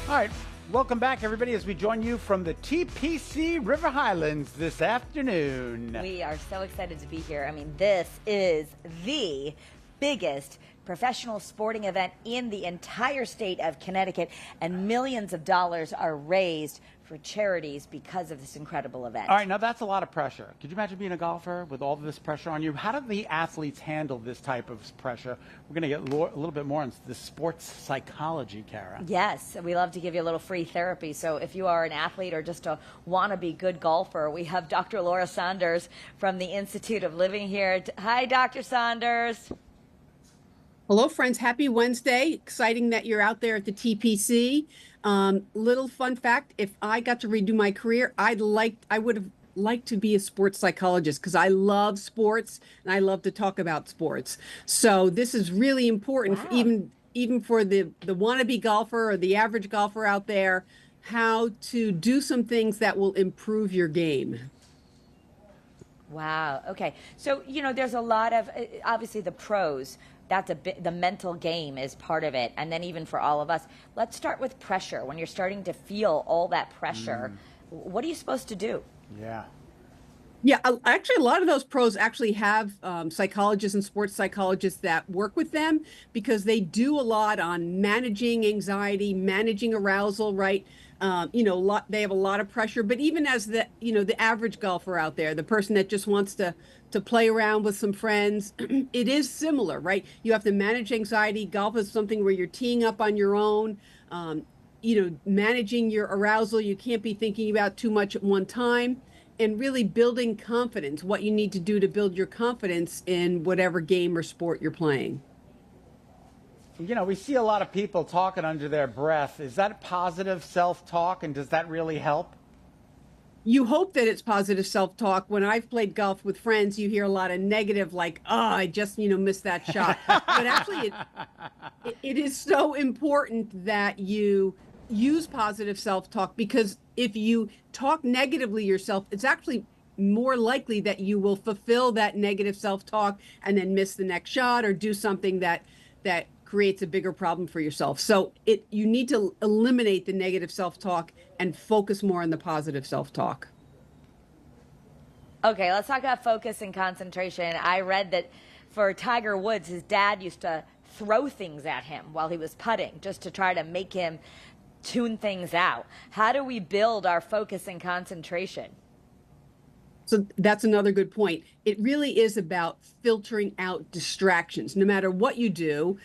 All right, welcome back, everybody, as we join you from the TPC River Highlands this afternoon. We are so excited to be here. I mean, this is the biggest professional sporting event in the entire state of Connecticut, and millions of dollars are raised for charities because of this incredible event. All right, now that's a lot of pressure. Could you imagine being a golfer with all of this pressure on you? How do the athletes handle this type of pressure? We're going to get a little bit more into the sports psychology, Kara. Yes, we love to give you a little free therapy. So if you are an athlete or just a wannabe good golfer, we have Dr. Laura Saunders from the Institute of Living here. Hi, Dr. Saunders. Hello, friends. Happy Wednesday. Exciting that you're out there at the TPC. Little fun fact, if I got to redo my career, I would have liked to be a sports psychologist because I love sports and I love to talk about sports. So this is really important, Wow. even for the wannabe golfer or the average golfer out there, how to do some things that will improve your game. Wow. Okay. So, there's a lot of, obviously the pros, that's the mental game is part of it. And then even for all of us, let's start with pressure. When you're starting to feel all that pressure, what are you supposed to do? Yeah. Yeah, actually, a lot of those pros actually have psychologists and sports psychologists that work with them because they do a lot on managing anxiety, managing arousal, right? They have a lot of pressure, but even as the average golfer out there, the person that just wants to play around with some friends, it is similar, right? You have to manage anxiety. Golf is something where you're teeing up on your own. Managing your arousal. You can't be thinking about too much at one time. And really building confidence, what you need to do to build your confidence in whatever game or sport you're playing. We see a lot of people talking under their breath. Is that positive self-talk, and does that really help? You hope that it's positive self-talk. When I've played golf with friends, you hear a lot of negative, like, oh, I just, missed that shot. But actually, it is so important that you use positive self-talk, because if you talk negatively yourself, it's actually more likely that you will fulfill that negative self-talk and then miss the next shot or do something that creates a bigger problem for yourself. So you need to eliminate the negative self-talk and focus more on the positive self-talk. Okay, let's talk about focus and concentration. I read that for Tiger Woods, his dad used to throw things at him while he was putting just to try to make him tune things out. How do we build our focus and concentration? So that's another good point. It really is about filtering out distractions. No matter what you do,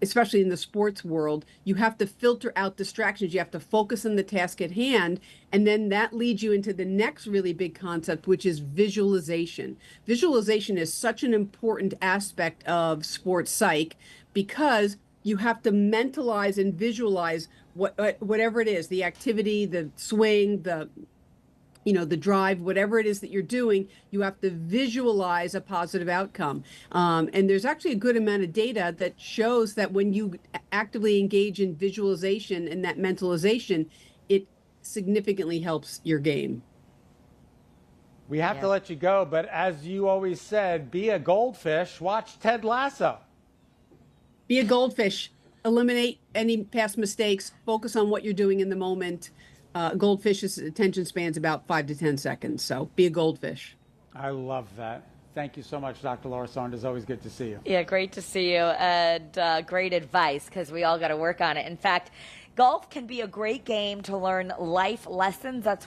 especially in the sports world, you have to filter out distractions. You have to focus on the task at hand. And then that leads you into the next really big concept, which is visualization. Visualization is such an important aspect of sports psych because you have to mentalize and visualize whatever it is, the activity, the swing, the drive, whatever it is that you're doing. You have to visualize a positive outcome. And there's actually a good amount of data that shows that when you actively engage in visualization and that mentalization, it significantly helps your game. We have to let you go, but as you always said, be a goldfish. Watch Ted Lasso. Be a goldfish. Eliminate any past mistakes. Focus on what you're doing in the moment. Goldfish's attention span's about 5 to 10 seconds, so be a goldfish. I love that. Thank you so much, Dr. Laura Saunders. Always good to see you. Yeah, great to see you, and great advice, because we all got to work on it. In fact, golf can be a great game to learn life lessons. That's why